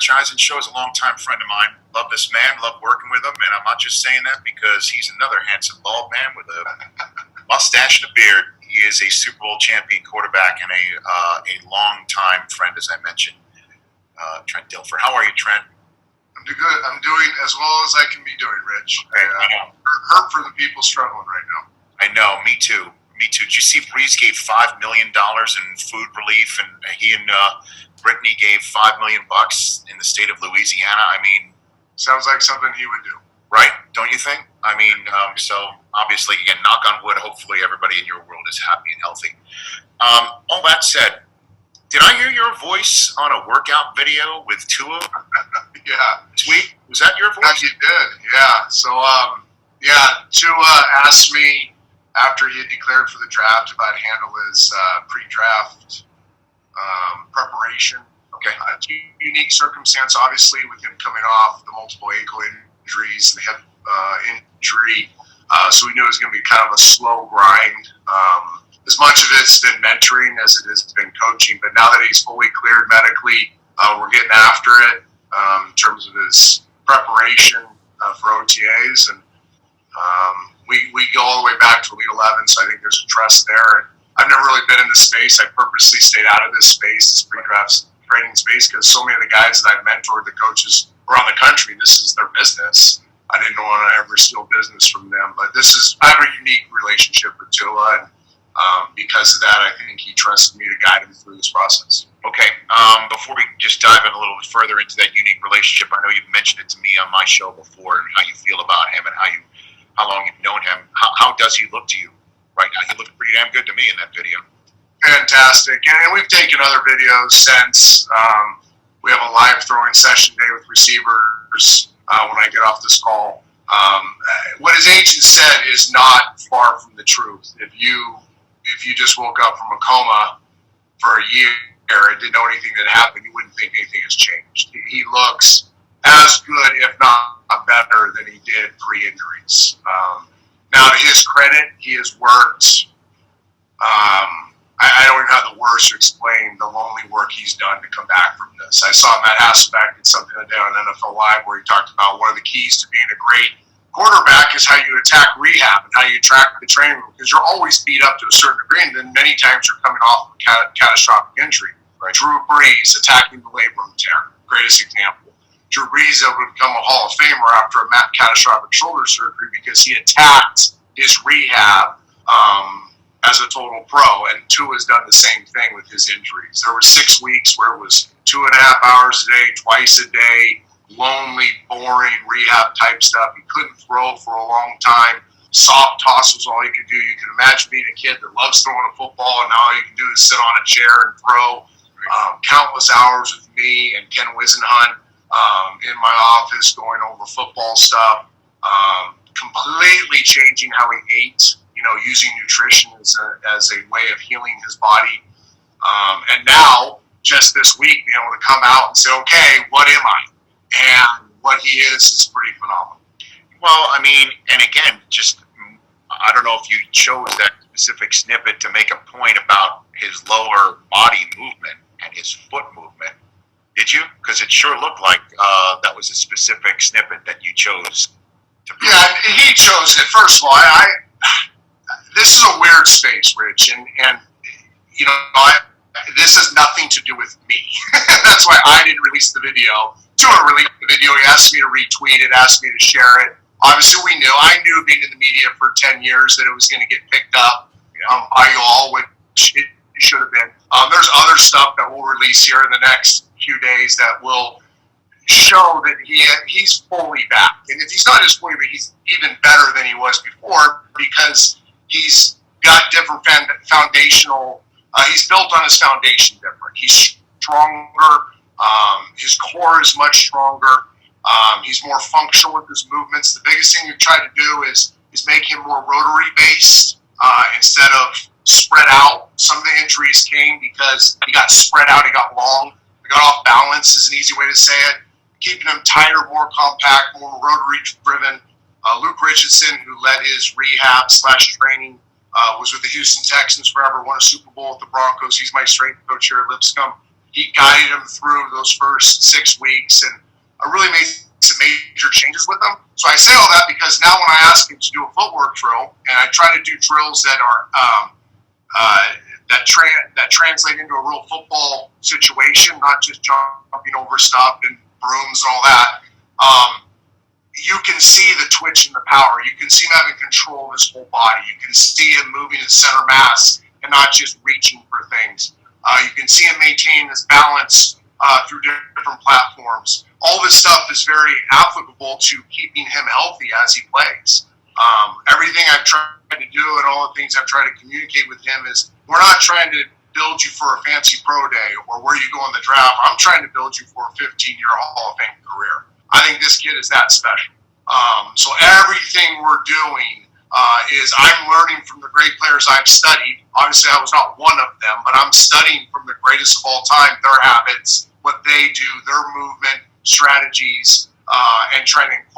Rich Eisen show is a longtime friend of mine. Love this man, love working with him, and I'm not just saying that because he's another handsome bald man with a mustache and a beard. He is a Super Bowl champion quarterback and a longtime friend, as I mentioned, Trent Dilfer. How are you, Trent? I'm doing good. I'm doing as well as I can be doing, Rich. Okay, hurt for the people struggling right now. I know. Me too. Me too. Did you see Breeze gave $5 million in food relief, and he and Brittany gave $5 million in the state of Louisiana? I mean, sounds like something he would do, right? Don't you think? I mean, so obviously, again, knock on wood. Hopefully, everybody in your world is happy and healthy. All that said, did I hear your voice on a workout video with Tua? Yeah. This week? Was that your voice? Yeah, you did. Yeah. So, Tua asked me after he had declared for the draft if I'd handle his pre-draft preparation. Okay. Unique circumstance, obviously, with him coming off the multiple ankle injuries and the hip injury. So we knew it was going to be kind of a slow grind. As much of it's been mentoring as it has been coaching, but now that he's fully cleared medically, we're getting after it in terms of his preparation for OTAs, and we go all the way back to Elite 11, so I think there's a trust there. And I've never really been in this space. I purposely stayed out of this space, this pre-draft training space, because so many of the guys that I've mentored, the coaches around the country, this is their business. I didn't want to ever steal business from them, but I have a unique relationship with Tua, and because of that, I think he trusted me to guide him through this process. Okay. Before we just dive in a little bit further into that unique relationship, I know you've mentioned it to me on my show before, and how you feel about him and how long you've known him. How does he look to you right now? He looked pretty damn good to me in that video. Fantastic. And we've taken other videos since. We have a live throwing session day with receivers when I get off this call. What his agent said is not far from the truth. If you just woke up from a coma for a year and didn't know anything that happened, you wouldn't think anything has changed. He looks as good, if not better, than he did pre-injuries. Now, to his credit, he has worked. I don't even have the words to explain the lonely work he's done to come back from this. I saw Matt Hasselbeck did something today on NFL Live where he talked about one of the keys to being a great quarterback is how you attack rehab and how you track the training room, because you're always beat up to a certain degree, and then many times you're coming off of a catastrophic injury. Right? Drew Brees attacking the labrum tear, greatest example. Drew Brees able to become a Hall of Famer after a catastrophic shoulder surgery because he attacked his rehab as a total pro, and Tua's done the same thing with his injuries. There were 6 weeks where it was 2.5 hours a day, twice a day, lonely, boring rehab type stuff. He couldn't throw for a long time. Soft toss was all he could do. You can imagine being a kid that loves throwing a football, and now all you can do is sit on a chair and throw. Countless hours with me and Ken Wisenhunt in my office going over football stuff, completely changing how he ate, using nutrition as a way of healing his body. And now, just this week, being able to come out and say, okay, what am I? And what he is pretty phenomenal. Well, I mean, and again, I don't know if you chose that specific snippet to make a point about his lower body movement and his foot movement. Did you? Because it sure looked like that was a specific snippet that you chose. Yeah, he chose it. First of all, this is a weird space, Rich, and this has nothing to do with me. That's why I didn't release the video. Tua released the video. He asked me to retweet it, asked me to share it. Obviously, I knew being in the media for 10 years that it was going to get picked up by you all, which it should have been. There's other stuff that we'll release here in the next few days that will show that he's fully back. And if he's not just fully back, he's even better than he was before, because he's got different foundational. He's built on his foundation different. He's stronger. His core is much stronger. He's more functional with his movements. The biggest thing we try to do is make him more rotary based instead of spread out. Some of the injuries came because he got spread out. He got long. He got off balance is an easy way to say it. Keeping him tighter, more compact, more rotary driven. Luke Richardson, who led his rehab / training, was with the Houston Texans forever, won a Super Bowl with the Broncos. He's my strength coach here at Lipscomb. He guided him through those first 6 weeks and really made some major changes with him. So I say all that because now when I ask him to do a footwork drill, and I try to do drills that are that translate into a real football situation, not just jumping over stuff and brooms and all that, you can see the twitch and the power. You can see him having control of his whole body. You can see him moving his center mass and not just reaching for things. You can see him maintain his balance through different platforms. All this stuff is very applicable to keeping him healthy as he plays. Everything I've tried to do and all the things I've tried to communicate with him is we're not trying to build you for a fancy pro day or where you go in the draft. I'm trying to build you for a 15-year Hall of Fame career. I think this kid is that special. So everything we're doing is I'm learning from the great players I've studied. Obviously, I was not one of them, but I'm studying from the greatest of all time, their habits, what they do, their movement, strategies, and trying to